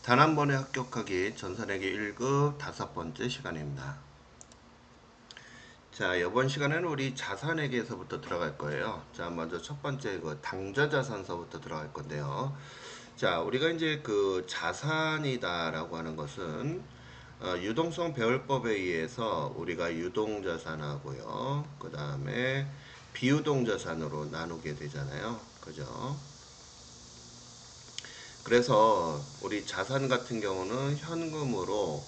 단 한 번에 합격하기 전산회계 1급 5번째 시간입니다. 자, 이번 시간에는 우리 자산회계에서부터 들어갈 거예요. 자, 먼저 첫 번째 당좌자산서부터 들어갈 건데요. 자, 우리가 이제 그 자산이다라고 하는 것은 유동성 배월법에 의해서 우리가 유동자산하고요. 그 다음에 비유동자산으로 나누게 되잖아요. 그죠? 그래서 우리 자산 같은 경우는 현금으로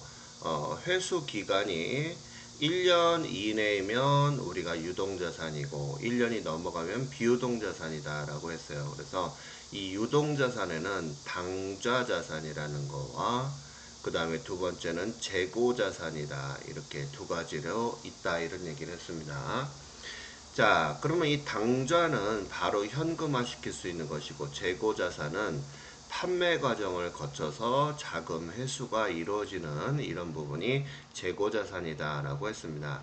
회수 기간이 1년 이내면 우리가 유동자산이고 1년이 넘어가면 비유동자산이다 라고 했어요. 그래서 이 유동자산에는 당좌자산이라는 거와 그 다음에 두 번째는 재고자산이다, 이렇게 두 가지로 있다, 이런 얘기를 했습니다. 자, 그러면 이 당좌는 바로 현금화 시킬 수 있는 것이고, 재고자산은 판매 과정을 거쳐서 자금 회수가 이루어지는 이런 부분이 재고자산이다 라고 했습니다.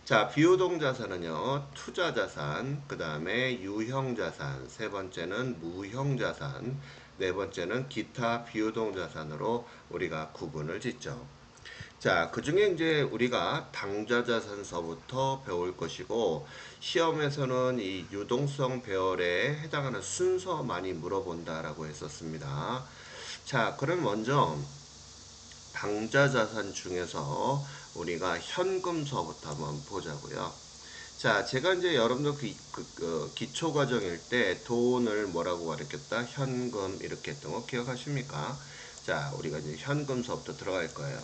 자, 비유동자산은요, 투자자산, 그 다음에 유형자산, 세 번째는 무형자산, 네 번째는 기타 비유동자산으로 우리가 구분을 짓죠. 자, 그 중에 이제 우리가 당좌자산서부터 배울 것이고, 시험에서는 이 유동성 배열에 해당하는 순서 많이 물어본다라고 했었습니다. 자, 그럼 먼저 당좌자산 중에서 우리가 현금서부터 한번 보자고요. 자, 제가 이제 여러분들 기초 과정일 때 돈을 뭐라고 가르쳤다? 현금 이렇게 했던 거 기억하십니까? 자, 우리가 이제 현금서부터 들어갈 거예요.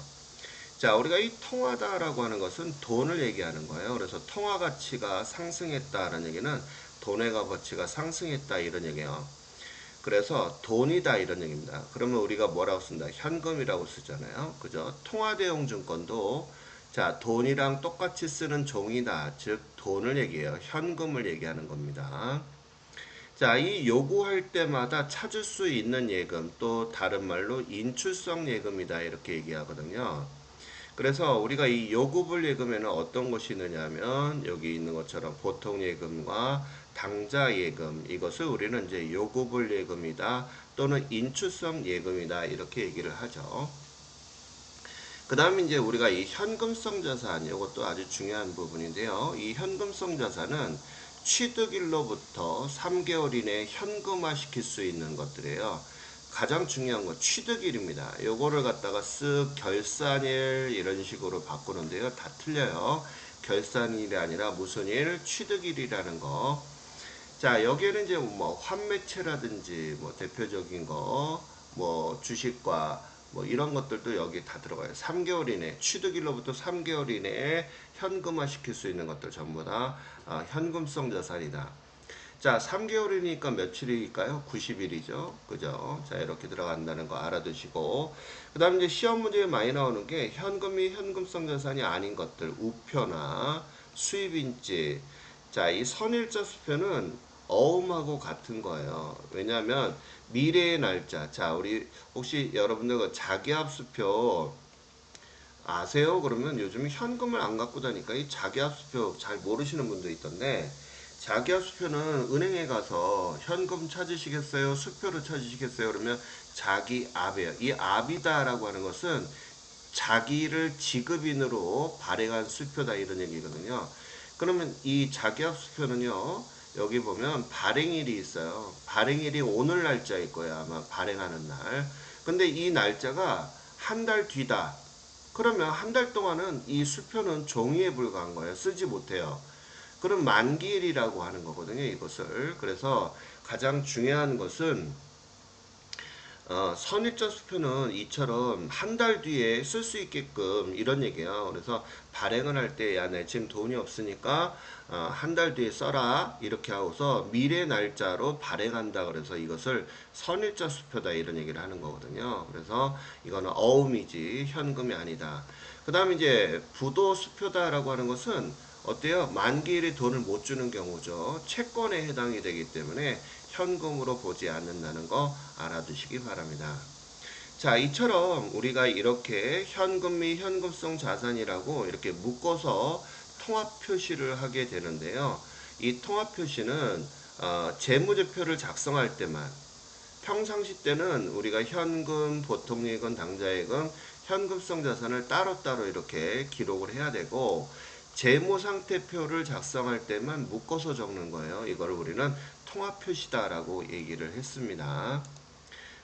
자, 우리가 이 통화다라고 하는 것은 돈을 얘기하는 거예요. 그래서 통화 가치가 상승했다라는 얘기는 돈의 값어치가 상승했다, 이런 얘기예요. 그래서 돈이다, 이런 얘기입니다. 그러면 우리가 뭐라고 쓴다? 현금이라고 쓰잖아요. 그죠? 통화대용 증권도 자, 돈이랑 똑같이 쓰는 종이다. 즉 돈을 얘기해요. 현금을 얘기하는 겁니다. 자, 이 요구할 때마다 찾을 수 있는 예금, 또 다른 말로 인출성 예금이다, 이렇게 얘기하거든요. 그래서 우리가 이 요구불 예금에는 어떤 것이 있느냐면, 여기 있는 것처럼 보통 예금과 당좌 예금, 이것을 우리는 이제 요구불 예금이다 또는 인출성 예금이다, 이렇게 얘기를 하죠. 그 다음에 이제 우리가 이 현금성 자산, 이것도 아주 중요한 부분인데요. 이 현금성 자산은 취득일로부터 3개월 이내에 현금화 시킬 수 있는 것들이에요. 가장 중요한 건 취득일입니다. 요거를 갖다가 쓱 결산일 이런 식으로 바꾸는데요. 다 틀려요. 결산일이 아니라 무슨 일? 취득일이라는 거. 자, 여기에는 이제 뭐 환매채라든지 뭐 대표적인 거, 뭐 주식과 뭐 이런 것들도 여기 다 들어가요. 3개월 이내, 취득일로부터 3개월 이내에 현금화 시킬 수 있는 것들 전부 다 현금성 자산이다. 자, 3개월이니까 며칠일까요? 90일이죠. 그죠? 자, 이렇게 들어간다는 거 알아두시고. 그 다음에 이제 시험 문제에 많이 나오는 게 현금이 현금성 자산이 아닌 것들, 우표나 수입인지. 자, 이 선일자 수표는 어음하고 같은 거예요. 왜냐하면 미래의 날짜. 자, 우리 혹시 여러분들 그 자기합수표 아세요? 그러면 요즘 현금을 안 갖고 다니까 이 자기합수표 잘 모르시는 분도 있던데, 자기합수표는 은행에 가서 현금 찾으시겠어요? 수표를 찾으시겠어요? 그러면 자기압이에요. 이 압이다라고 하는 것은 자기를 지급인으로 발행한 수표다, 이런 얘기거든요. 그러면 이 자기합수표는요, 여기 보면 발행일이 있어요. 발행일이 오늘 날짜일 거예요. 아마 발행하는 날. 근데 이 날짜가 한 달 뒤다. 그러면 한 달 동안은 이 수표는 종이에 불과한 거예요. 쓰지 못해요. 그럼 만기일이라고 하는 거거든요, 이것을. 그래서 가장 중요한 것은 선입자 수표는 이처럼 한 달 뒤에 쓸 수 있게끔, 이런 얘기예요. 그래서 발행을 할 때, 야, 내 지금 돈이 없으니까 한 달 뒤에 써라, 이렇게 하고서 미래 날짜로 발행한다. 그래서 이것을 선입자 수표다, 이런 얘기를 하는 거거든요. 그래서 이거는 어음이지 현금이 아니다. 그 다음에 이제 부도 수표다라고 하는 것은 어때요? 만기일에 돈을 못 주는 경우죠. 채권에 해당이 되기 때문에 현금으로 보지 않는다는 거 알아두시기 바랍니다. 자, 이처럼 우리가 이렇게 현금 및 현금성 자산이라고 이렇게 묶어서 통합 표시를 하게 되는데요. 이 통합 표시는 재무제표를 작성할 때만, 평상시 때는 우리가 현금, 보통예금, 당좌예금, 현금성 자산을 따로따로 이렇게 기록을 해야 되고, 재무상태표를 작성할 때만 묶어서 적는 거예요. 이걸 우리는 통합표시다라고 얘기를 했습니다.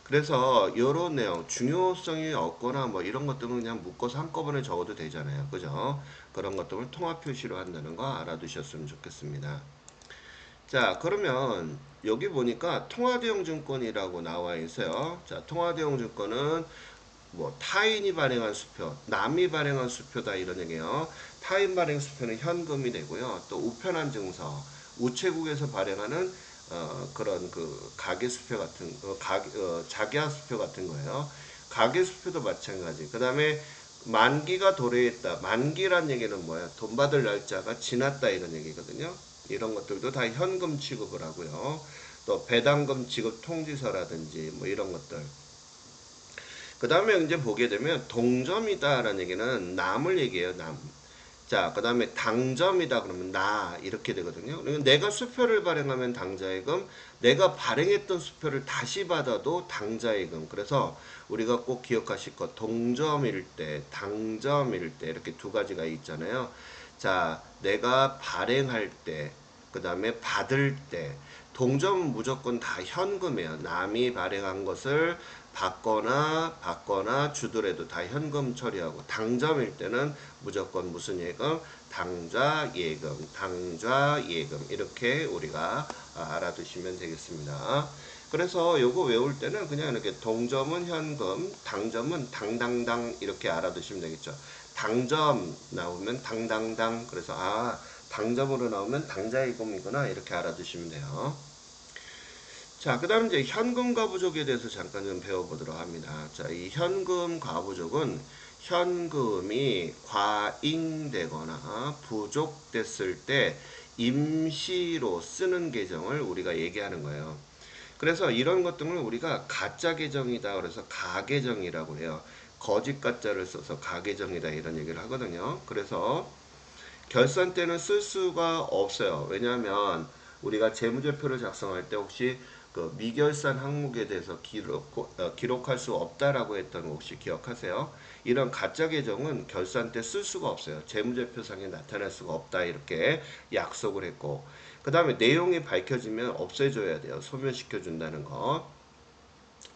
그래서 이런 내용, 중요성이 없거나 뭐 이런 것들은 그냥 묶어서 한꺼번에 적어도 되잖아요. 그죠? 그런 것들을 통합표시로 한다는 거 알아두셨으면 좋겠습니다. 자, 그러면 여기 보니까 통화대용증권이라고 나와 있어요. 자, 통화대용증권은 뭐 타인이 발행한 수표, 남이 발행한 수표다 이런 얘기예요. 타인 발행 수표는 현금이 되고요. 또 우편한 증서, 우체국에서 발행하는 그런 그 가계 수표 같은 자기하 수표 같은 거예요. 가계 수표도 마찬가지. 그다음에 만기가 도래했다. 만기란 얘기는 뭐야? 돈 받을 날짜가 지났다 이런 얘기거든요. 이런 것들도 다 현금 취급을 하고요. 또 배당금 지급 통지서라든지 뭐 이런 것들. 그 다음에 이제 보게 되면 동점이다라는 얘기는 남을 얘기해요. 남. 자, 그 다음에 당점이다 그러면 나 이렇게 되거든요. 그러니까 내가 수표를 발행하면 당자예금, 내가 발행했던 수표를 다시 받아도 당자예금. 그래서 우리가 꼭 기억하실 것, 동점일 때, 당점일 때 이렇게 두 가지가 있잖아요. 자, 내가 발행할 때, 그 다음에 받을 때, 동점은 무조건 다 현금이에요. 남이 발행한 것을 받거나 주더라도 다 현금 처리하고, 당점일 때는 무조건 무슨 예금? 당좌 예금, 당좌 예금 이렇게 우리가 알아두시면 되겠습니다. 그래서 요거 외울 때는 그냥 이렇게 동점은 현금, 당점은 당당당 이렇게 알아두시면 되겠죠. 당점 나오면 당당당, 그래서 당점으로 나오면 당좌예금이구나 이렇게 알아두시면 돼요. 자, 그 다음 이제 현금 과부족에 대해서 잠깐 좀 배워보도록 합니다. 자, 이 현금 과부족은 현금이 과잉되거나 부족됐을 때 임시로 쓰는 계정을 우리가 얘기하는 거예요. 그래서 이런 것들을 우리가 가짜 계정이다 그래서 가계정이라고 해요. 거짓 가짜를 써서 가계정이다 이런 얘기를 하거든요. 그래서 결산 때는 쓸 수가 없어요. 왜냐하면 우리가 재무제표를 작성할 때 혹시 그 미결산 항목에 대해서 기록할 수 없다라고 했던 거 혹시 기억하세요? 이런 가짜 계정은 결산 때 쓸 수가 없어요. 재무제표상에 나타날 수가 없다 이렇게 약속을 했고, 그 다음에 내용이 밝혀지면 없애줘야 돼요. 소멸시켜 준다는 거.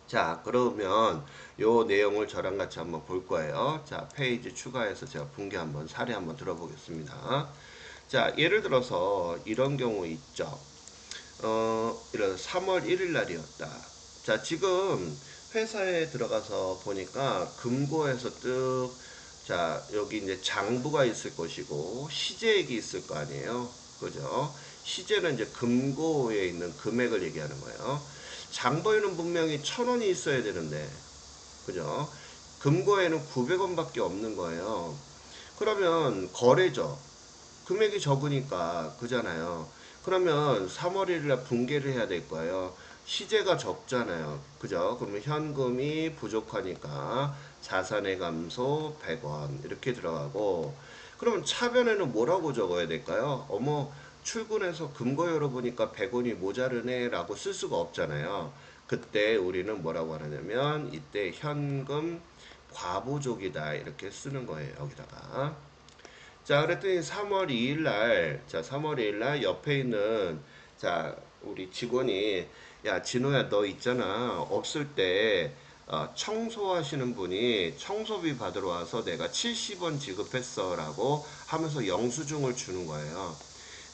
자, 그러면 요 내용을 저랑 같이 한번 볼 거예요. 자, 페이지 추가해서 제가 분개 한번 사례 한번 들어보겠습니다. 자, 예를 들어서 이런 경우 있죠. 이런 3월 1일 날이었다. 자, 지금 회사에 들어가서 보니까 금고에서 자, 여기 이제 장부가 있을 것이고 시제액이 있을 거 아니에요. 그죠? 시제는 이제 금고에 있는 금액을 얘기하는 거예요. 장부에는 분명히 1,000원이 있어야 되는데, 그죠? 금고에는 900원밖에 없는 거예요. 그러면 거래죠. 금액이 적으니까 그잖아요. 그러면 3월 1일 날 분개를 해야 될 거예요. 시제가 적잖아요. 그죠? 그러면 현금이 부족하니까 자산의 감소 100원 이렇게 들어가고, 그러면 차변에는 뭐라고 적어야 될까요? 어머, 출근해서 금고 열어보니까 100원이 모자르네 라고 쓸 수가 없잖아요. 그때 우리는 뭐라고 하냐면 이때 현금 과부족이다 이렇게 쓰는 거예요. 여기다가. 자, 그랬더니 3월 2일 날, 자, 3월 2일 날 옆에 있는, 자, 우리 직원이, 야, 진호야, 너 있잖아. 없을 때, 청소하시는 분이 청소비 받으러 와서 내가 70원 지급했어. 라고 하면서 영수증을 주는 거예요.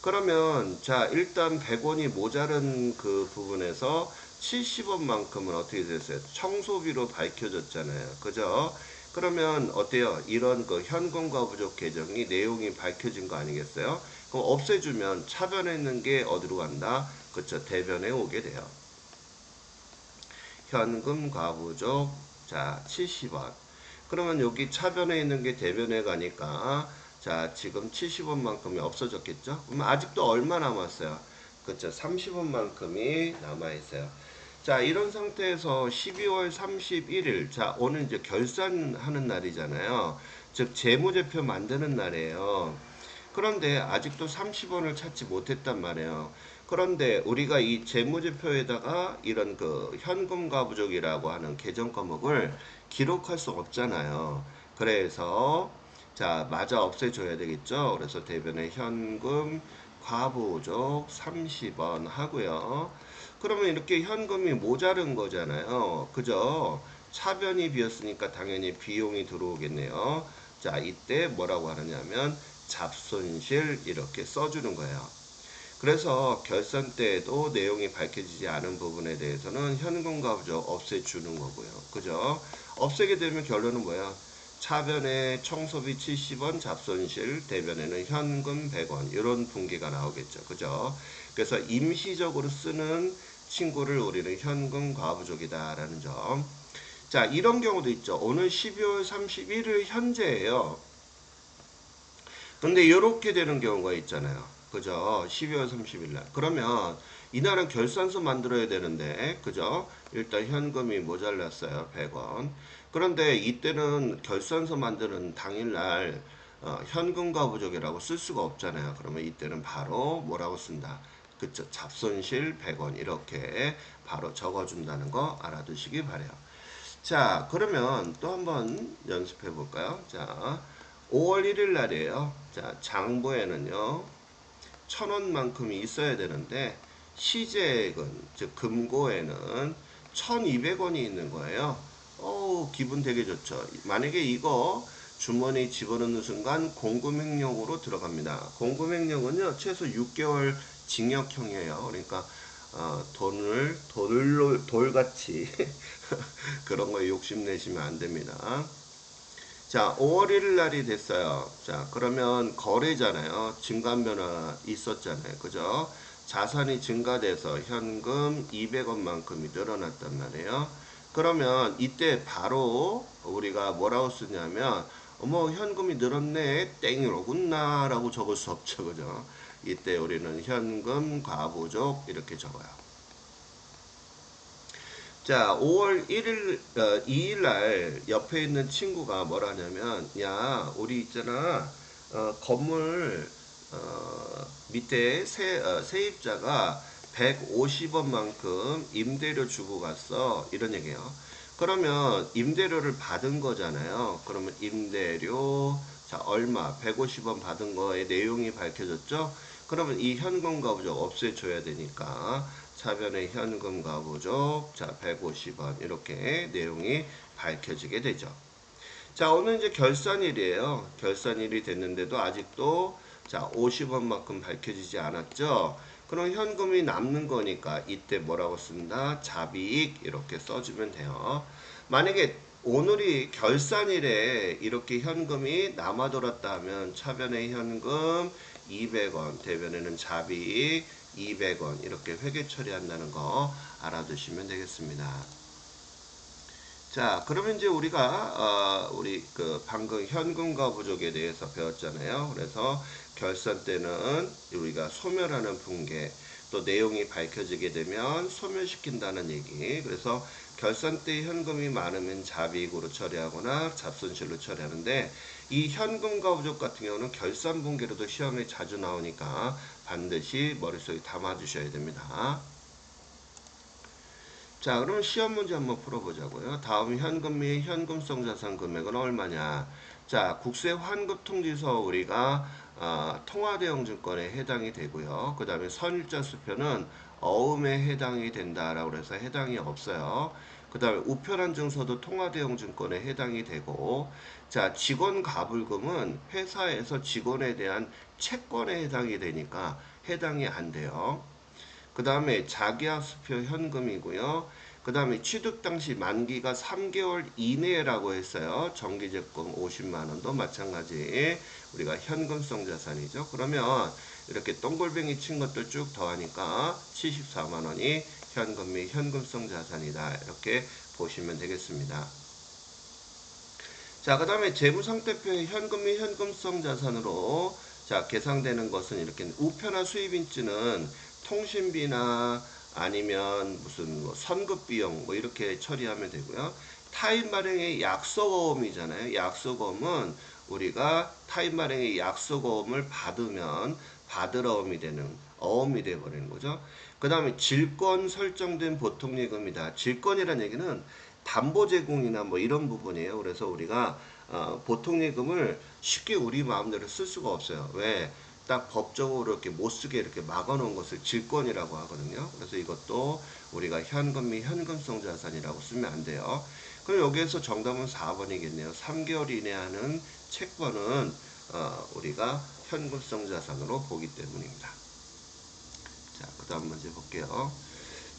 그러면, 자, 일단 100원이 모자른 그 부분에서 70원만큼은 어떻게 됐어요? 청소비로 밝혀졌잖아요. 그죠? 그러면 어때요? 이런 그 현금과 부족 계정이 내용이 밝혀진 거 아니겠어요? 그럼 없애주면 차변에 있는 게 어디로 간다? 그쵸? 대변에 오게 돼요. 현금 과부족, 자, 70원. 그러면 여기 차변에 있는 게 대변에 가니까, 자, 지금 70원만큼이 없어졌겠죠? 그럼 아직도 얼마 남았어요? 그쵸? 30원만큼이 남아있어요. 자, 이런 상태에서 12월 31일, 자, 오늘 이제 결산하는 날이잖아요. 즉, 재무제표 만드는 날이에요. 그런데 아직도 30원을 찾지 못했단 말이에요. 그런데 우리가 이 재무제표에다가 이런 그 현금과 부족이라고 하는 계정 과목을 기록할 수 없잖아요. 그래서 자, 마저 없애줘야 되겠죠. 그래서 대변에 현금 과부족 30원 하고요. 그러면 이렇게 현금이 모자른 거잖아요. 그죠? 차변이 비었으니까 당연히 비용이 들어오겠네요. 자, 이때 뭐라고 하느냐면 잡손실 이렇게 써주는 거예요. 그래서 결산 때에도 내용이 밝혀지지 않은 부분에 대해서는 현금과 부족 없애주는 거고요. 그죠? 없애게 되면 결론은 뭐야? 차변에 청소비 70원, 잡손실, 대변에는 현금 100원 이런 분기가 나오겠죠. 그죠? 그래서 임시적으로 쓰는 친구를 우리는 현금 과부족이다라는 점. 자, 이런 경우도 있죠. 오늘 12월 31일 현재예요. 근데 이렇게 되는 경우가 있잖아요. 그죠? 12월 30일 날. 그러면 이날은 결산서 만들어야 되는데, 그죠? 일단 현금이 모자랐어요. 100원. 그런데 이때는 결산서 만드는 당일날 현금과 부족이라고 쓸 수가 없잖아요. 그러면 이때는 바로 뭐라고 쓴다? 그쵸? 잡손실 100원 이렇게 바로 적어준다는 거 알아두시기 바래요. 자, 그러면 또 한번 연습해 볼까요? 자, 5월 1일 날이에요. 자, 장부에는요, 1,000원만큼이 있어야 되는데, 시제액은, 즉, 금고에는 1,200원이 있는 거예요. 기분 되게 좋죠. 만약에 이거 주머니 집어넣는 순간 공금횡령으로 들어갑니다. 공금횡령은요, 최소 6개월 징역형이에요. 그러니까, 돌같이 그런 거에 욕심내시면 안 됩니다. 자, 5월 1일 날이 됐어요. 자, 그러면 거래잖아요. 증감 변화 있었잖아요. 그죠? 자산이 증가돼서 현금 200원만큼이 늘어났단 말이에요. 그러면 이때 바로 우리가 뭐라고 쓰냐면, 어머, 현금이 늘었네. 땡이로구나. 라고 적을 수 없죠. 그죠? 이때 우리는 현금 과부족 이렇게 적어요. 자, 5월 1일, 2일 날 옆에 있는 친구가 뭐라냐면, 야, 우리 있잖아, 건물, 밑에 세입자가 150원만큼 임대료 주고 갔어. 이런 얘기예요. 그러면 임대료를 받은 거잖아요. 그러면 임대료, 자, 얼마, 150원 받은 거의 내용이 밝혀졌죠? 그러면 이 현금과 부족 없애줘야 되니까 차변의 현금과 부족, 자, 150원 이렇게 내용이 밝혀지게 되죠. 자, 오늘 이제 결산일이에요. 결산일이 됐는데도 아직도 자, 50원만큼 밝혀지지 않았죠. 그럼 현금이 남는 거니까 이때 뭐라고 쓴다? 잡이익 이렇게 써주면 돼요. 만약에 오늘이 결산일에 이렇게 현금이 남아돌았다 하면 차변의 현금 200원, 대변에는 잡이익 200원 이렇게 회계 처리한다는 거 알아두시면 되겠습니다. 자, 그러면 이제 우리가 우리 그 방금 현금과 부족에 대해서 배웠잖아요. 그래서 결산 때는 우리가 소멸하는 붕괴, 또 내용이 밝혀지게 되면 소멸시킨다는 얘기. 그래서 결산 때 현금이 많으면 잡이익으로 처리하거나 잡손실로 처리하는데 이 현금과 부족 같은 경우는 결산 붕괴로도 시험에 자주 나오니까 반드시 머릿속에 담아 두셔야 됩니다. 자, 그럼 시험 문제 한번 풀어보자고요. 다음 현금 및 현금성 자산 금액은 얼마냐? 자, 국세 환급 통지서 우리가 통화대형 증권에 해당이 되고요. 그 다음에 선일자 수표는 어음에 해당이 된다라고 해서 해당이 없어요. 그 다음에 우편한 증서도 통화대형 증권에 해당이 되고, 자, 직원 가불금은 회사에서 직원에 대한 채권에 해당이 되니까 해당이 안 돼요. 그 다음에 자기야수표 현금이고요. 그 다음에 취득 당시 만기가 3개월 이내라고 했어요. 정기제품 50만원도 마찬가지 우리가 현금성 자산이죠. 그러면 이렇게 동글뱅이 친 것들 쭉 더하니까 74만원이 현금 및 현금성 자산이다. 이렇게 보시면 되겠습니다. 자, 그 다음에 재무상태표의 현금 및 현금성 자산으로 자, 계상되는 것은 이렇게 우편화 수입인지는 통신비나 아니면 무슨 뭐 선급비용 뭐 이렇게 처리하면 되고요. 타인 발행의 약속어음이잖아요. 약속어음은 우리가 타인 발행의 약속어음을 받으면 받으러음이 되는 어음이 돼버리는 거죠. 그 다음에 질권 설정된 보통예금이다. 질권이라는 얘기는 담보 제공이나 뭐 이런 부분이에요. 그래서 우리가 보통예금을 쉽게 우리 마음대로 쓸 수가 없어요. 왜? 딱 법적으로 이렇게 못 쓰게 이렇게 막아놓은 것을 질권이라고 하거든요. 그래서 이것도 우리가 현금 및 현금성 자산이라고 쓰면 안 돼요. 그럼 여기에서 정답은 4번이겠네요. 3개월 이내 하는 채권은 우리가 현금성 자산으로 보기 때문입니다. 자, 그 다음 문제 볼게요.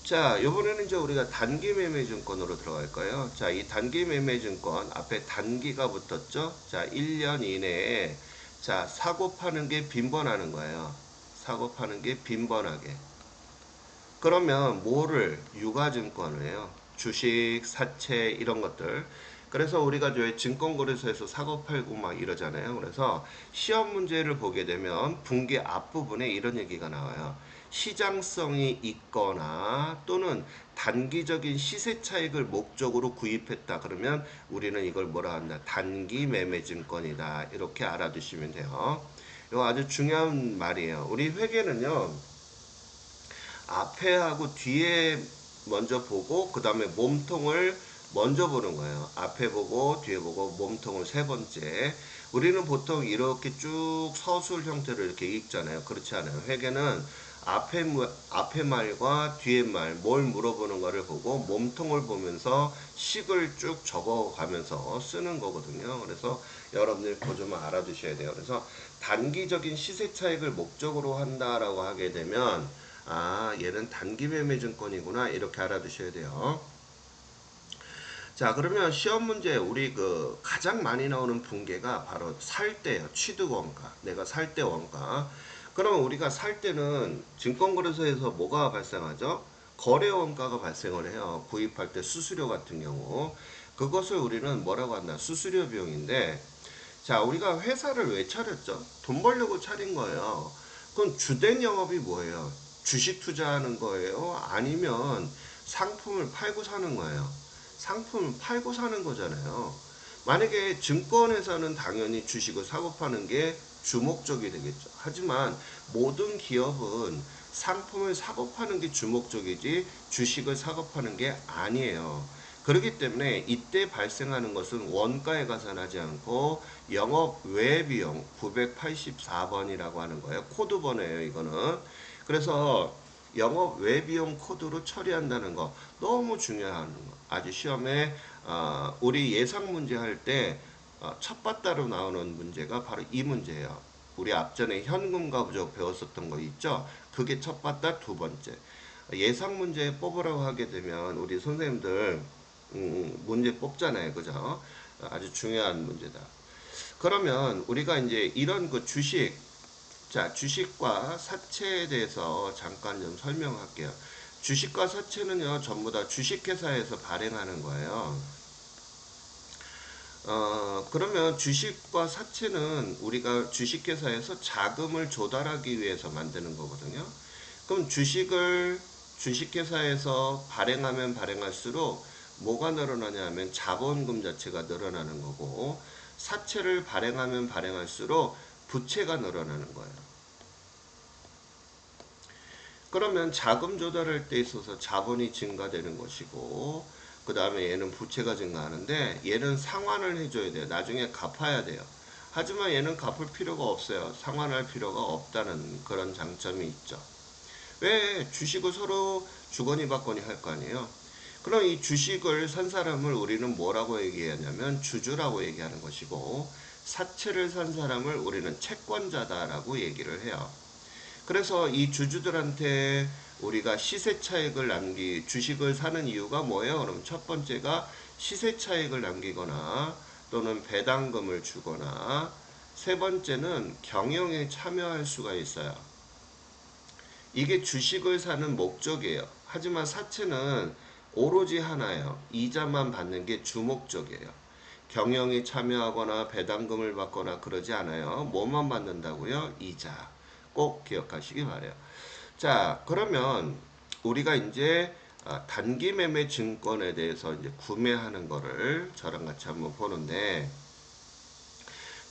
자, 이번에는 이제 우리가 단기 매매 증권으로 들어갈 거예요. 자, 이 단기 매매 증권 앞에 단기가 붙었죠? 자, 1년 이내에 자, 사고 파는 게 빈번하는 거예요. 사고 파는 게 빈번하게. 그러면 뭐를 유가증권을 해요. 주식, 사채 이런 것들. 그래서 우리가 저 증권거래소에서 사고 팔고 막 이러잖아요. 그래서 시험 문제를 보게 되면 분기 앞부분에 이런 얘기가 나와요. 시장성이 있거나 또는 단기적인 시세 차익을 목적으로 구입했다. 그러면 우리는 이걸 뭐라 한다? 단기 매매 증권이다. 이렇게 알아두시면 돼요. 이거 아주 중요한 말이에요. 우리 회계는요. 앞에 하고 뒤에 먼저 보고 그 다음에 몸통을 먼저 보는 거예요. 앞에 보고 뒤에 보고 몸통을 세 번째. 우리는 보통 이렇게 쭉 서술 형태로 이렇게 읽잖아요. 그렇지 않아요. 회계는 앞에 말과 뒤에 말, 뭘 물어보는 거를 보고 몸통을 보면서 식을 쭉 적어가면서 쓰는 거거든요. 그래서 여러분들 그거 좀 알아두셔야 돼요. 그래서 단기적인 시세 차익을 목적으로 한다라고 하게 되면 얘는 단기 매매 증권이구나 이렇게 알아두셔야 돼요. 자, 그러면 시험 문제 우리 그 가장 많이 나오는 분계가 바로 살 때예요. 취득 원가. 내가 살 때 원가. 그러면 우리가 살 때는 증권거래소에서 뭐가 발생하죠? 거래 원가가 발생을 해요. 구입할 때 수수료 같은 경우. 그것을 우리는 뭐라고 한다? 수수료 비용인데 자, 우리가 회사를 왜 차렸죠? 돈 벌려고 차린 거예요. 그럼 주된 영업이 뭐예요? 주식 투자하는 거예요? 아니면 상품을 팔고 사는 거예요? 상품을 팔고 사는 거잖아요. 만약에 증권회사는 당연히 주식을 사고 파는 게 주목적이 되겠죠. 하지만 모든 기업은 상품을 사고 파는 게 주목적이지 주식을 사고 파는 게 아니에요. 그렇기 때문에 이때 발생하는 것은 원가에 가산하지 않고 영업 외 비용 984번이라고 하는 거예요. 코드 번호예요, 이거는. 그래서 영업 외 비용 코드로 처리한다는 거 너무 중요한 거. 아주 시험에 우리 예상 문제 할 때 첫바따로 나오는 문제가 바로 이 문제예요. 우리 앞전에 현금과 부족 배웠었던 거 있죠? 그게 첫바따 두 번째. 예상 문제 뽑으라고 하게 되면 우리 선생님들 문제 뽑잖아요. 그죠? 아주 중요한 문제다. 그러면 우리가 이제 이런 그 주식, 자, 주식과 사채에 대해서 잠깐 좀 설명할게요. 주식과 사채는요, 전부 다 주식회사에서 발행하는 거예요. 그러면 주식과 사채는 우리가 주식회사에서 자금을 조달하기 위해서 만드는 거거든요. 그럼 주식을 주식회사에서 발행하면 발행할수록 뭐가 늘어나냐면 자본금 자체가 늘어나는 거고 사채를 발행하면 발행할수록 부채가 늘어나는 거예요. 그러면 자금 조달할 때 있어서 자본이 증가되는 것이고 그 다음에 얘는 부채가 증가하는데 얘는 상환을 해줘야 돼요. 나중에 갚아야 돼요. 하지만 얘는 갚을 필요가 없어요. 상환할 필요가 없다는 그런 장점이 있죠. 왜 주식을 서로 주거니 받거니 할 거 아니에요. 그럼 이 주식을 산 사람을 우리는 뭐라고 얘기하냐면 주주라고 얘기하는 것이고 사채를 산 사람을 우리는 채권자다라고 얘기를 해요. 그래서 이 주주들한테 우리가 시세 차익을 주식을 사는 이유가 뭐예요? 그럼 첫 번째가 시세 차익을 남기거나 또는 배당금을 주거나 세 번째는 경영에 참여할 수가 있어요. 이게 주식을 사는 목적이에요. 하지만 사채는 오로지 하나예요. 이자만 받는 게 주목적이에요. 경영에 참여하거나 배당금을 받거나 그러지 않아요. 뭐만 받는다고요? 이자. 꼭 기억하시기 바래요. 자, 그러면 우리가 이제 단기 매매 증권에 대해서 이제 구매하는 거를 저랑 같이 한번 보는데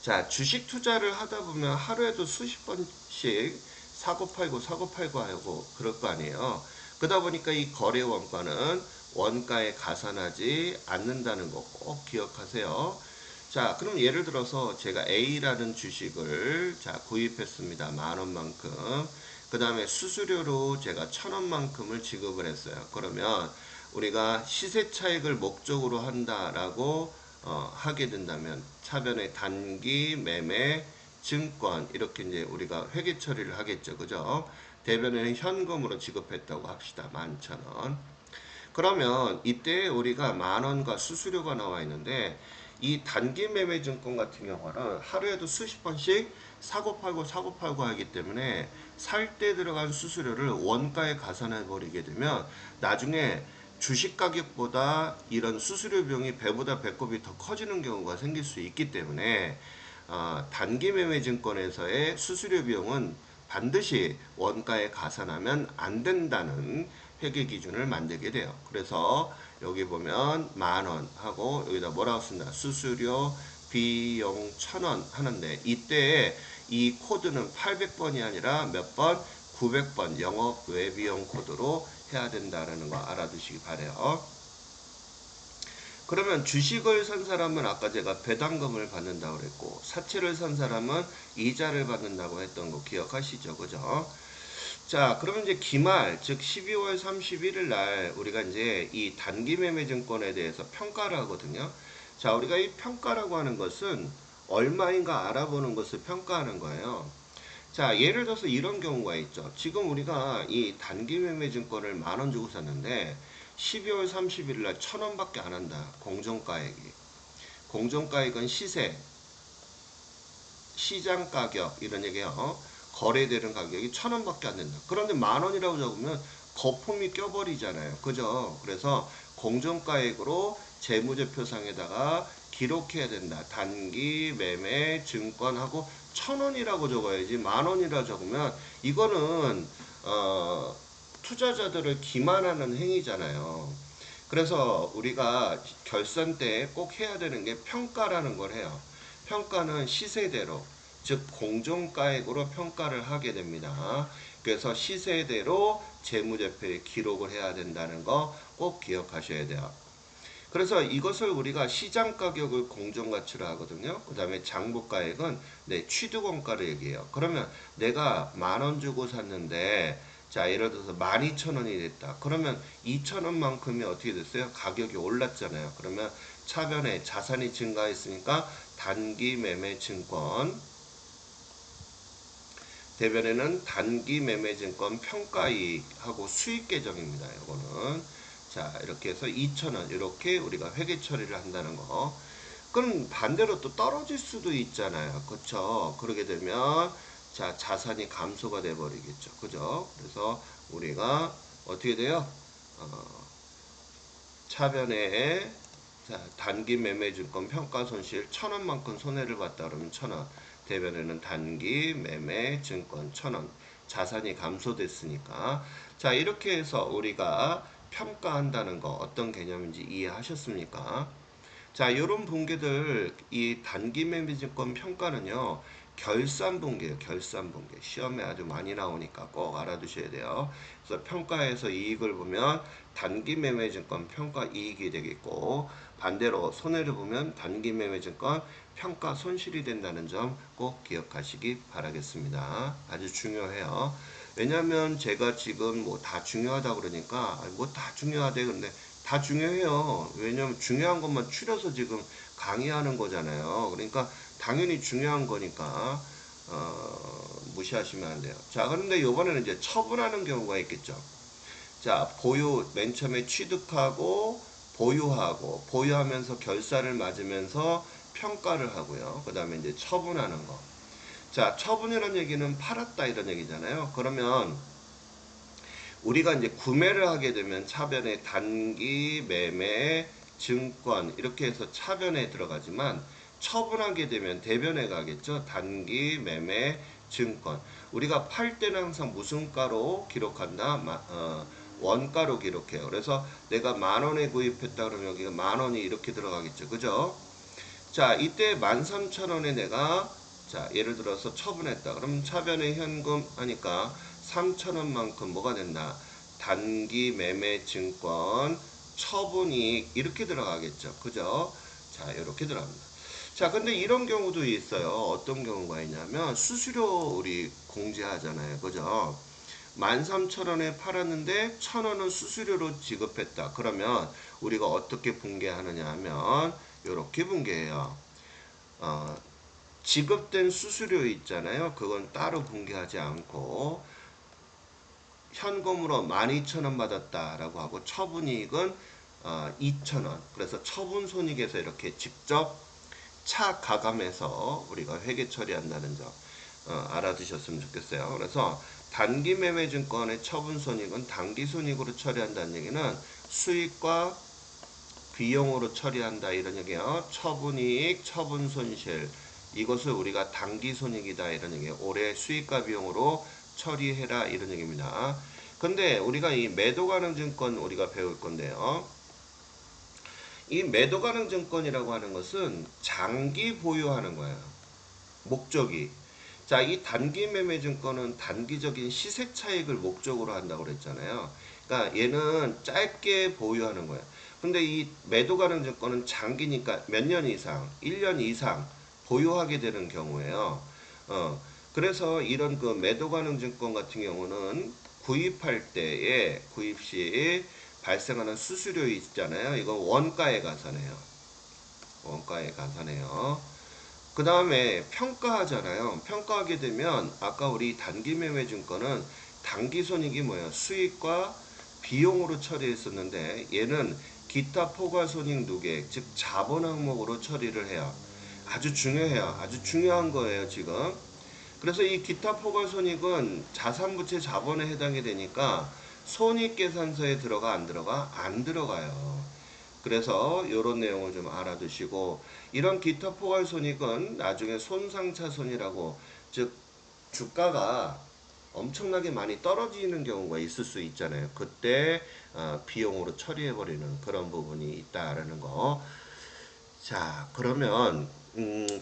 자, 주식 투자를 하다 보면 하루에도 수십 번씩 사고 팔고 하고 그럴 거 아니에요. 그러다 보니까 이 거래 원가는 원가에 가산하지 않는다는 거 꼭 기억하세요. 자, 그럼 예를 들어서 제가 A라는 주식을 자 구입했습니다. 10,000원만큼. 그 다음에 수수료로 제가 1,000원만큼을 지급을 했어요. 그러면 우리가 시세 차익을 목적으로 한다라고 하게 된다면 차변의 단기 매매 증권 이렇게 이제 우리가 회계 처리를 하겠죠. 그죠? 대변에는 현금으로 지급했다고 합시다. 11,000원. 그러면 이때 우리가 10,000원과 수수료가 나와 있는데 이 단기 매매 증권 같은 경우는 하루에도 수십 번씩 사고 팔고 하기 때문에 살 때 들어간 수수료를 원가에 가산해 버리게 되면 나중에 주식 가격보다 이런 수수료 비용이 배보다 배꼽이 더 커지는 경우가 생길 수 있기 때문에 단기 매매 증권에서의 수수료 비용은 반드시 원가에 가산하면 안 된다는 회계 기준을 만들게 돼요. 그래서 여기 보면 10,000원 하고 여기다 뭐라고 쓴다? 수수료 비용 1,000원 하는데 이때 이 코드는 800번이 아니라 몇 번? 900번 영업 외비용 코드로 해야 된다라는 거 알아두시기 바래요. 그러면 주식을 산 사람은 아까 제가 배당금을 받는다고 그랬고 사채를 산 사람은 이자를 받는다고 했던 거 기억하시죠? 그죠? 자, 그러면 이제 기말, 즉 12월 31일 날 우리가 이제 이 단기 매매 증권에 대해서 평가를 하거든요. 자, 우리가 이 평가라고 하는 것은 얼마인가 알아보는 것을 평가하는 거예요. 자, 예를 들어서 이런 경우가 있죠. 지금 우리가 이 단기 매매 증권을 10,000원 주고 샀는데 12월 30일 날 1,000원밖에 안 한다. 공정가액이. 공정가액은 시세, 시장 가격 이런 얘기예요. 거래되는 가격이 1,000원밖에 안 된다. 그런데 10,000원이라고 적으면 거품이 껴버리잖아요. 그죠? 그래서 공정가액으로 재무제표상에다가 기록해야 된다. 단기 매매 증권하고 1,000원이라고 적어야지 10,000원이라 적으면 이거는 투자자들을 기만하는 행위잖아요. 그래서 우리가 결산 때 꼭 해야 되는 게 평가라는 걸 해요. 평가는 시세대로 즉 공정가액으로 평가를 하게 됩니다. 그래서 시세대로 재무제표에 기록을 해야 된다는 거 꼭 기억하셔야 돼요. 그래서 이것을 우리가 시장 가격을 공정가치로 하거든요. 그 다음에 장부가액은 내 취득원가를 얘기해요. 그러면 내가 10,000원 주고 샀는데 자 예를 들어서 12,000원이 됐다. 그러면 2,000원만큼이 어떻게 됐어요? 가격이 올랐잖아요. 그러면 차변에 자산이 증가했으니까 단기 매매 증권 대변에는 단기 매매 증권 평가이익하고 수익 계정입니다. 이거는 자 이렇게 해서 2,000원 이렇게 우리가 회계 처리를 한다는 거. 그럼 반대로 또 떨어질 수도 있잖아요. 그렇죠? 그러게 되면 자 자산이 감소가 돼 버리겠죠. 그죠? 그래서 우리가 어떻게 돼요? 차변에 자, 단기 매매 증권 평가 손실 1,000원만큼 손해를 봤다 그러면 1,000원. 대변에는 단기 매매 증권 1,000원. 자산이 감소됐으니까. 자, 이렇게 해서 우리가 평가한다는 거 어떤 개념인지 이해하셨습니까? 자, 이런 분기들 이 단기 매매 증권 평가는요. 결산 분기예요. 결산 분기. 시험에 아주 많이 나오니까 꼭 알아두셔야 돼요. 그래서 평가에서 이익을 보면 단기 매매 증권 평가 이익이 되겠고 반대로 손해를 보면 단기 매매 증권 평가 손실이 된다는 점 꼭 기억하시기 바라겠습니다. 아주 중요해요. 왜냐하면 제가 지금 뭐 다 중요하다 그러니까 뭐 다 중요하대 근데 다 중요해요. 왜냐면 중요한 것만 추려서 지금 강의하는 거잖아요. 그러니까 당연히 중요한 거니까 무시하시면 안 돼요. 자, 그런데 이번에는 이제 처분하는 경우가 있겠죠. 자, 보유 맨 처음에 취득하고 보유하고 보유하면서 결산을 맞으면서 평가를 하고요. 그 다음에 이제 처분하는 거. 자, 처분이라는 얘기는 팔았다 이런 얘기잖아요. 그러면 우리가 이제 구매를 하게 되면 차변에 단기 매매 증권 이렇게 해서 차변에 들어가지만 처분하게 되면 대변에 가겠죠. 단기 매매 증권. 우리가 팔 때는 항상 무슨 가로 기록한다? 원가로 기록해요. 그래서 내가 10,000원에 구입했다 그러면 여기가 10,000원이 이렇게 들어가겠죠. 그죠? 자, 이때 13,000원에 내가 자, 예를 들어서 처분했다. 그럼 차변의 현금 하니까 3,000원만큼 뭐가 된다? 단기 매매 증권 처분이익 이렇게 들어가겠죠. 그죠? 자, 이렇게 들어갑니다. 자, 근데 이런 경우도 있어요. 어떤 경우가 있냐면 수수료 우리 공제하잖아요. 그죠? 13,000원에 팔았는데 1,000원은 수수료로 지급했다. 그러면 우리가 어떻게 분개하느냐 하면 이렇게 분개해요. 지급된 수수료 있잖아요. 그건 따로 분개하지 않고 현금으로 12,000원 받았다라고 하고 처분이익은 2,000원. 그래서 처분손익에서 이렇게 직접 차가감해서 우리가 회계 처리한다는 점 알아두셨으면 좋겠어요. 그래서 단기매매증권의 처분손익은 당기손익으로 처리한다는 얘기는 수익과 비용으로 처리한다 이런 얘기예요. 처분이익, 처분손실 이것을 우리가 당기손익이다 이런 얘기예요. 올해 수익과 비용으로 처리해라 이런 얘기입니다. 근데 우리가 이 매도가능증권 우리가 배울 건데요. 이 매도가능증권이라고 하는 것은 장기 보유하는 거예요. 목적이. 자, 이 단기매매증권은 단기적인 시세 차익을 목적으로 한다고 그랬잖아요. 그러니까 얘는 짧게 보유하는 거예요. 근데 이 매도가능증권은 장기니까 몇 년 이상, 1년 이상 보유하게 되는 경우에요. 그래서 이런 그 매도가능증권 같은 경우는 구입할 때에 구입 시 발생하는 수수료 있잖아요. 이건 원가에 가산해요. 원가에 가산해요. 그 다음에 평가하잖아요. 평가하게 되면 아까 우리 단기매매증권은 당기손익이 뭐예요? 수익과 비용으로 처리했었는데 얘는 기타 포괄손익 누계 즉 자본 항목으로 처리를 해요. 아주 중요해요. 아주 중요한 거예요 지금. 그래서 이 기타 포괄손익은 자산부채 자본에 해당이 되니까 손익계산서에 들어가 안 들어가? 안 들어가요. 그래서 이런 내용을 좀 알아두시고 이런 기타 포괄손익은 나중에 손상차손이라고 즉 주가가 엄청나게 많이 떨어지는 경우가 있을 수 있잖아요. 그때 비용으로 처리해버리는 그런 부분이 있다라는 거. 자, 그러면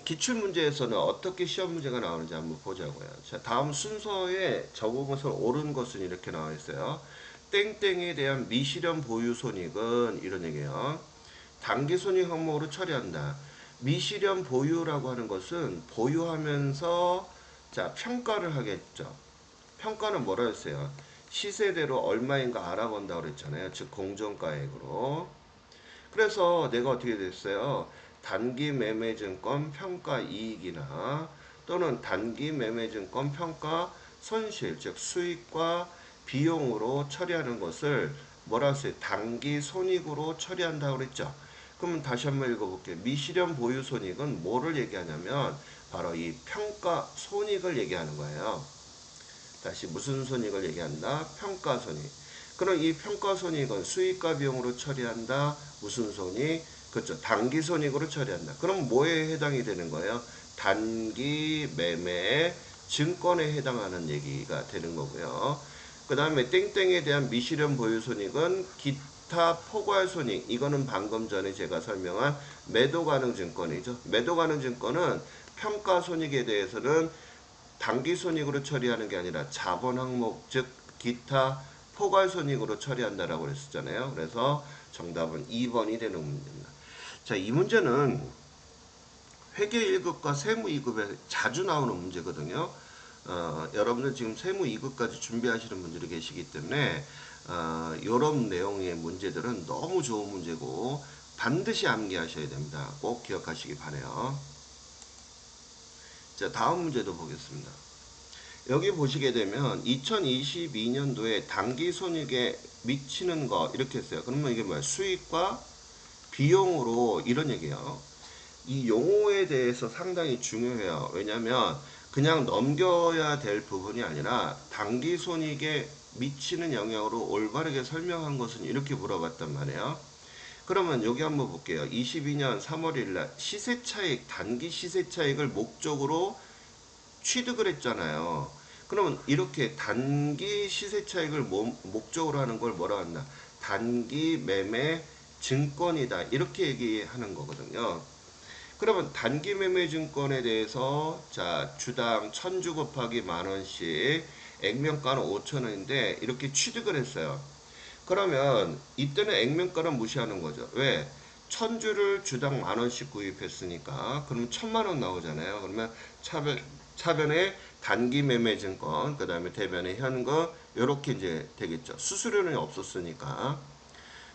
기출문제에서는 어떻게 시험 문제가 나오는지 한번 보자고요. 자, 다음 순서에 적은 것을 옳은 것은 이렇게 나와 있어요. 땡땡에 대한 미실현 보유 손익은 이런 얘기예요. 단기 손익 항목으로 처리한다. 미실현 보유라고 하는 것은 보유하면서 자, 평가를 하겠죠. 평가는 뭐라 했어요? 시세대로 얼마인가 알아본다고 그랬잖아요. 즉 공정가액으로. 그래서 내가 어떻게 됐어요? 단기 매매증권 평가 이익이나 또는 단기 매매증권 평가 손실, 즉 수익과 비용으로 처리하는 것을 뭐라 했어요? 단기 손익으로 처리한다고 그랬죠. 그러면 다시 한번 읽어볼게요. 미실현 보유 손익은 뭐를 얘기하냐면 바로 이 평가 손익을 얘기하는 거예요. 다시 무슨 손익을 얘기한다? 평가 손익. 그럼 이 평가 손익은 수익과 비용으로 처리한다. 무슨 손익? 그렇죠. 단기 손익으로 처리한다. 그럼 뭐에 해당이 되는 거예요? 단기 매매 증권에 해당하는 얘기가 되는 거고요. 그 다음에 땡땡에 대한 미실현 보유 손익은 기타 포괄 손익. 이거는 방금 전에 제가 설명한 매도 가능 증권이죠. 매도 가능 증권은 평가 손익에 대해서는 단기 손익으로 처리하는 게 아니라 자본 항목 즉 기타 포괄 손익으로 처리한다라고 그랬었잖아요. 그래서 정답은 2번이 되는 문제입니다. 자, 이 문제는 회계 1급과 세무 2급에 자주 나오는 문제거든요. 여러분들 지금 세무 2급까지 준비하시는 분들이 계시기 때문에 이런 내용의 문제들은 너무 좋은 문제고 반드시 암기하셔야 됩니다. 꼭 기억하시기 바라요. 자, 다음 문제도 보겠습니다. 여기 보시게 되면 2022년도에 단기 손익에 미치는 거 이렇게 했어요. 그러면 이게 뭐야? 수익과 비용으로 이런 얘기예요. 이 용어에 대해서 상당히 중요해요. 왜냐하면 그냥 넘겨야 될 부분이 아니라 단기 손익에 미치는 영향으로 올바르게 설명한 것은 이렇게 물어봤단 말이에요. 그러면 여기 한번 볼게요. 22년 3월 1일 시세 차익, 단기 시세 차익을 목적으로 취득을 했잖아요. 그러면 이렇게 단기 시세 차익을 목적으로 하는 걸 뭐라 한다? 단기 매매 증권이다. 이렇게 얘기하는 거거든요. 그러면 단기 매매 증권에 대해서 자 주당 1000주 곱하기 만원씩 액면가는 5,000원인데 이렇게 취득을 했어요. 그러면 이때는 액면가는 무시하는 거죠. 왜? 1000주를 주당 만원씩 구입했으니까 그러면 1000만원 나오잖아요. 그러면 차변에 단기 매매 증권, 그 다음에 대변에 현금 요렇게 이제 되겠죠. 수수료는 없었으니까.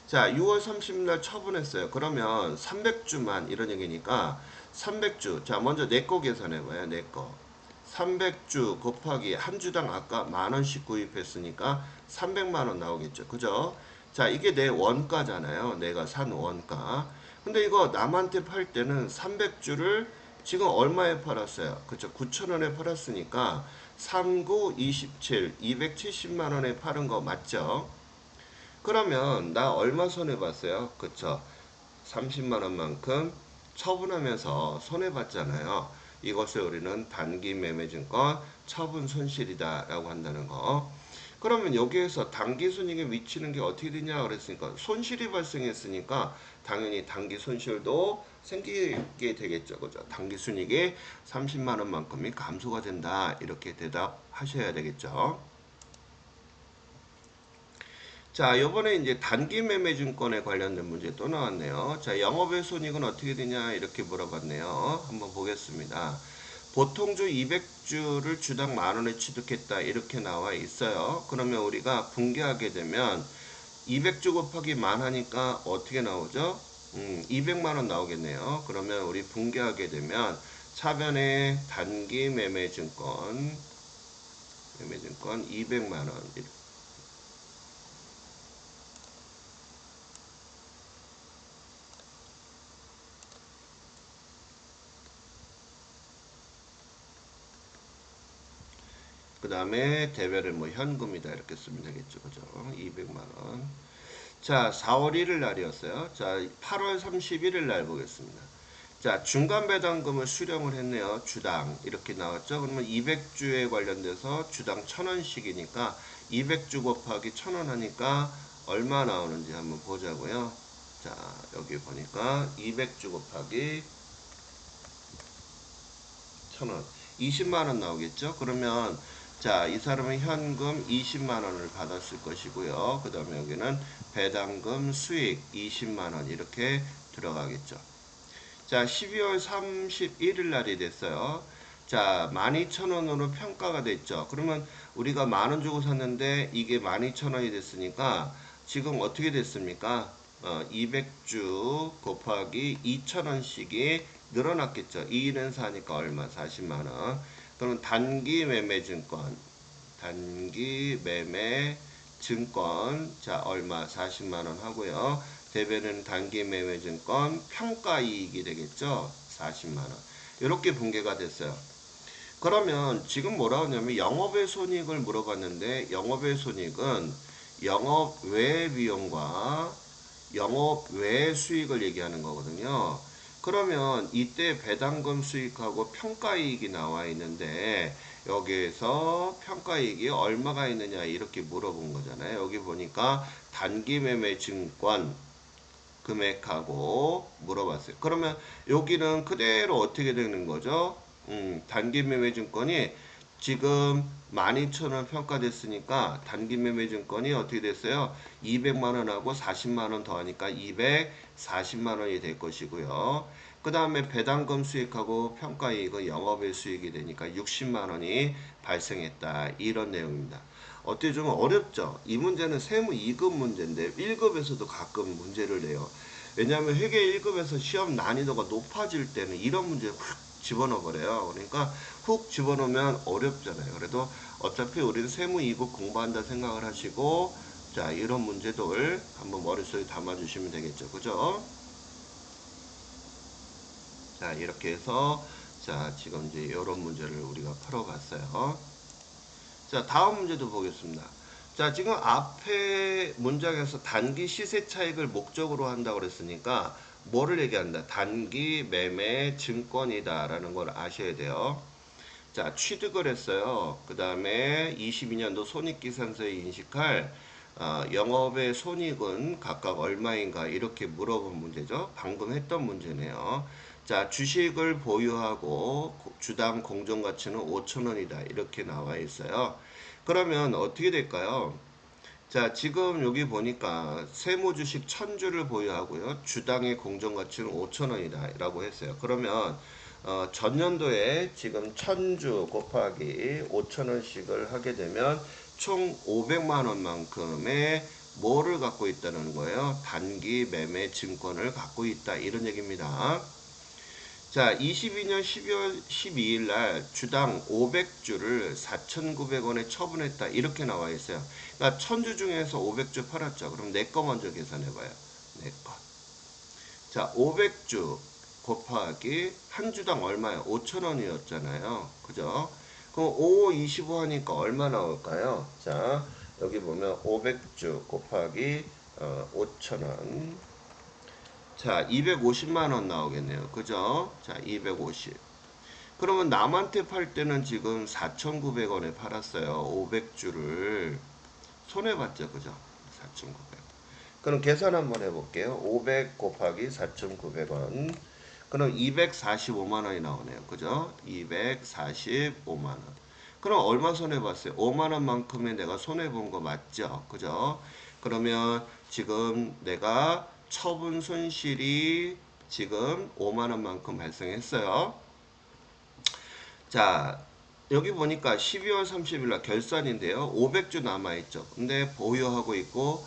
자, 6월 30일 날 처분했어요. 그러면 300주만 이런 얘기니까 300주. 자, 먼저 내 거 계산해봐요. 내 거. 300주 곱하기 한 주당 아까 만원씩 구입했으니까 300만원 나오겠죠. 그죠? 자, 이게 내 원가잖아요. 내가 산 원가. 근데 이거 남한테 팔 때는 300주를 지금 얼마에 팔았어요? 그쵸? 9,000원에 팔았으니까 39, 27, 270만원에 파는 거 맞죠? 그러면 나 얼마 손해봤어요? 그쵸? 30만원만큼 처분하면서 손해봤잖아요. 이것을 우리는 단기 매매증권 처분 손실이다 라고 한다는 거. 그러면 여기에서 단기 손익에 미치는 게 어떻게 되냐 그랬으니까 손실이 발생했으니까 당연히 단기 손실도 생기게 되겠죠. 그죠? 단기 순이익이 30만원만큼이 감소가 된다. 이렇게 대답하셔야 되겠죠. 자, 요번에 이제 단기 매매 증권에 관련된 문제 또 나왔네요. 자, 영업외 손익은 어떻게 되냐 이렇게 물어봤네요. 한번 보겠습니다. 보통주 200주를 주당 만원에 취득했다 이렇게 나와 있어요. 그러면 우리가 분개하게 되면 200주 곱하기 만 하니까 어떻게 나오죠? 200만원 나오겠네요. 그러면 우리 분개하게 되면 차변에 단기 매매증권 200만원 그 다음에 대별은 뭐 현금이다 이렇게 쓰면 되겠죠. 그죠? 200만원. 자, 4월 1일 날이었어요. 자, 8월 31일 날 보겠습니다. 자, 중간 배당금을 수령을 했네요. 주당. 이렇게 나왔죠. 그러면 200주에 관련돼서 주당 1000원씩이니까 200주 곱하기 1000원 하니까 얼마 나오는지 한번 보자고요. 자, 여기 보니까 200주 곱하기 1000원. 20만원 나오겠죠? 그러면 자, 이 사람은 현금 20만원을 받았을 것이고요. 그 다음에 여기는 배당금 수익 20만원 이렇게 들어가겠죠. 자, 12월 31일 날이 됐어요. 자, 12,000원으로 평가가 됐죠. 그러면 우리가 만원 주고 샀는데 이게 12,000원이 됐으니까 지금 어떻게 됐습니까? 200주 곱하기 2,000원씩이 늘어났겠죠. 2는 사니까 얼마? 40만원. 그럼 단기 매매 증권, 단기 매매 증권, 자, 얼마? 40만원 하고요. 대변은 단기 매매 증권 평가 이익이 되겠죠. 40만원. 이렇게 분개가 됐어요. 그러면 지금 뭐라 하냐면 영업외 손익을 물어봤는데 영업외 손익은 영업 외 비용과 영업 외 수익을 얘기하는 거거든요. 그러면 이때 배당금 수익하고 평가이익이 나와 있는데 여기에서 평가이익이 얼마가 있느냐 이렇게 물어본 거잖아요. 여기 보니까 단기 매매 증권 금액하고 물어봤어요. 그러면 여기는 그대로 어떻게 되는 거죠? 단기 매매 증권이 지금 12,000원 평가됐으니까 단기 매매 증권이 어떻게 됐어요? 200만원하고 40만원 더하니까 240만원이 될 것이고요. 그 다음에 배당금 수익하고 평가이익은 영업의 수익이 되니까 60만원이 발생했다. 이런 내용입니다. 어때 좀 어렵죠? 이 문제는 세무 2급 문제인데 1급에서도 가끔 문제를 내요. 왜냐하면 회계 1급에서 시험 난이도가 높아질 때는 이런 문제 훅 집어넣어 버려요. 그러니까 훅 집어넣으면 어렵잖아요. 그래도 어차피 우리는 세무 2급 공부한다 생각을 하시고 자, 이런 문제들 한번 머릿속에 담아주시면 되겠죠. 그죠? 자, 이렇게 해서 자, 지금 이제 이런 문제를 우리가 풀어봤어요. 자, 다음 문제도 보겠습니다. 자, 지금 앞에 문장에서 단기 시세 차익을 목적으로 한다고 그랬으니까 뭐를 얘기한다? 단기 매매 증권이다 라는 걸 아셔야 돼요. 자, 취득을 했어요. 그 다음에 22년도 손익기산서에 인식할 영업의 손익은 각각 얼마인가 이렇게 물어본 문제죠. 방금 했던 문제네요. 자, 주식을 보유하고 주당 공정가치는 5,000원이다. 이렇게 나와 있어요. 그러면 어떻게 될까요? 자, 지금 여기 보니까 세무주식 1000주를 보유하고요. 주당의 공정가치는 5,000원이다. 라고 했어요. 그러면 전년도에 지금 1000주 곱하기 5,000원씩을 하게 되면 총 500만 원만큼의 뭐를 갖고 있다는 거예요? 단기 매매 증권을 갖고 있다. 이런 얘기입니다. 자, 22년 12월 12일 날 주당 500주를 4,900원에 처분했다. 이렇게 나와 있어요. 그러니까 1000주 중에서 500주 팔았죠. 그럼 내 거 먼저 계산해 봐요. 내 거. 자, 500주 곱하기 한 주당 얼마예요? 5,000원이었잖아요. 그죠? 그럼 5, 25 하니까 얼마 나올까요? 자, 여기 보면 500주 곱하기 5,000원. 자, 250만 원 나오겠네요. 그죠? 자, 250. 그러면 남한테 팔 때는 지금 4,900원에 팔았어요. 500주를. 손해봤죠. 그죠? 4,900원. 그럼 계산 한번 해볼게요. 500 곱하기 4,900원. 그럼 245만 원이 나오네요. 그죠? 245만 원. 그럼 얼마 손해봤어요? 5만 원만큼의 내가 손해본 거 맞죠? 그죠? 그러면 지금 내가 처분 손실이 지금 5만 원만큼 발생했어요. 자, 여기 보니까 12월 30일 날 결산인데요. 500주 남아있죠. 근데 보유하고 있고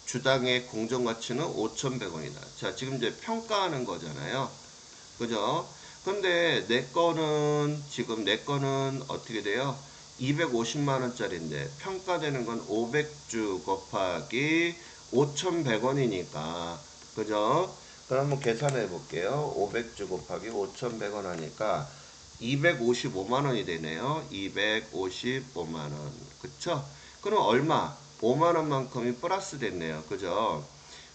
주당의 공정가치는 5,100원이다. 자, 지금 이제 평가하는 거잖아요. 그죠? 근데 지금 내 거는 어떻게 돼요? 250만 원짜리인데 평가되는 건 500주 곱하기 5,100원이니까 그죠? 그럼 한번 계산해 볼게요. 500주 곱하기 5,100원 하니까 255만 원이 되네요. 255만 원. 그쵸? 그럼 얼마? 5만 원만큼이 플러스 됐네요. 그죠?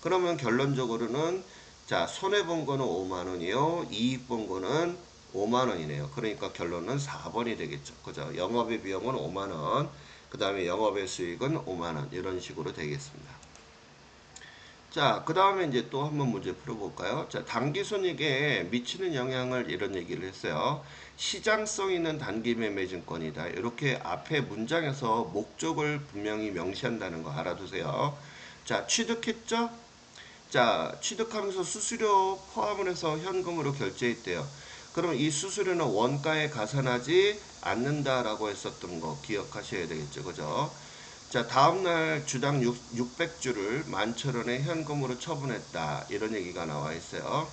그러면 결론적으로는 자, 손해 본 거는 5만 원이요. 이익 본 거는 5만 원이네요. 그러니까 결론은 4번이 되겠죠. 그죠? 영업의 비용은 5만 원. 그 다음에 영업의 수익은 5만 원. 이런 식으로 되겠습니다. 자, 그 다음에 이제 또 한번 문제 풀어볼까요? 자, 단기 손익에 미치는 영향을 이런 얘기를 했어요. 시장성 있는 단기 매매 증권이다. 이렇게 앞에 문장에서 목적을 분명히 명시한다는 거 알아두세요. 자, 취득했죠? 자, 취득하면서 수수료 포함을 해서 현금으로 결제했대요. 그럼 이 수수료는 원가에 가산하지 않는다라고 했었던 거 기억하셔야 되겠죠. 그죠? 자, 다음날 주당 600주를 11,000원에 현금으로 처분했다. 이런 얘기가 나와 있어요.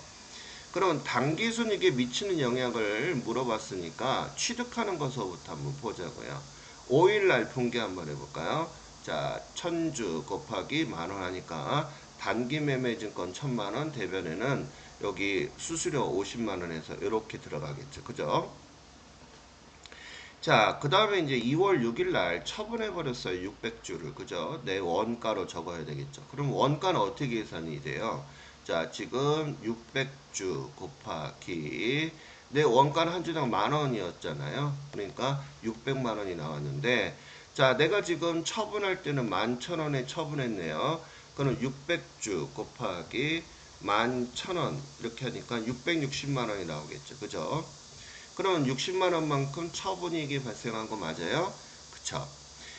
그럼 단기 손익에 미치는 영향을 물어봤으니까 취득하는 것부터 한번 보자고요. 5일날 통계 한번 해볼까요? 자, 1000주 곱하기 만원 하니까 단기 매매 증권 1000만원 대변에는 여기 수수료 50만원에서 이렇게 들어가겠죠. 그죠? 자, 그 다음에 이제 2월 6일 날 처분해버렸어요. 600주를. 그죠? 내 원가로 적어야 되겠죠. 그럼 원가는 어떻게 계산이 돼요? 자, 지금 600주 곱하기 내 원가는 한 주당 만원이었잖아요. 그러니까 600만원이 나왔는데 자, 내가 지금 처분할 때는 11,000원에 처분했네요. 그럼 600주 곱하기 11,000원 이렇게 하니까 660만원이 나오겠죠. 그죠? 그럼 60만 원만큼 처분이익이 발생한 거 맞아요? 그쵸?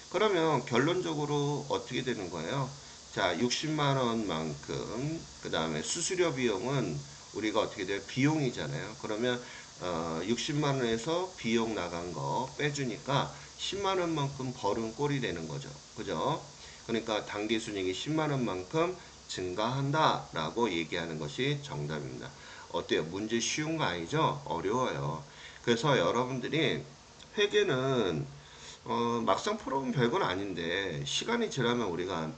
그러면 결론적으로 어떻게 되는 거예요? 자, 60만 원만큼 그 다음에 수수료 비용은 우리가 어떻게 돼요? 비용이잖아요. 그러면 60만 원에서 비용 나간 거 빼주니까 10만 원만큼 벌은 꼴이 되는 거죠. 그죠? 그러니까 단기 순이익이 10만 원만큼 증가한다 라고 얘기하는 것이 정답입니다. 어때요? 문제 쉬운 거 아니죠? 어려워요. 그래서 여러분들이 회계는 막상 풀어보면 별건 아닌데 시간이 지나면 우리가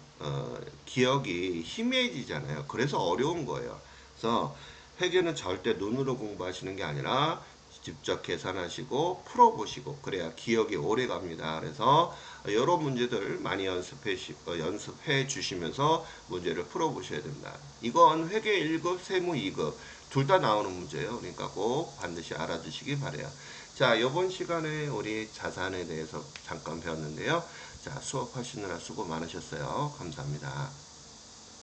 기억이 희미해지잖아요. 그래서 어려운 거예요. 그래서 회계는 절대 눈으로 공부하시는 게 아니라 직접 계산하시고 풀어보시고 그래야 기억이 오래 갑니다. 그래서 여러 문제들 많이 연습해 주시면서 문제를 풀어보셔야 됩니다. 이건 회계 1급, 세무 2급 둘 다 나오는 문제예요. 그러니까 꼭 반드시 알아두시기 바래요. 자, 이번 시간에 우리 자산에 대해서 잠깐 배웠는데요. 자, 수업하시느라 수고 많으셨어요. 감사합니다.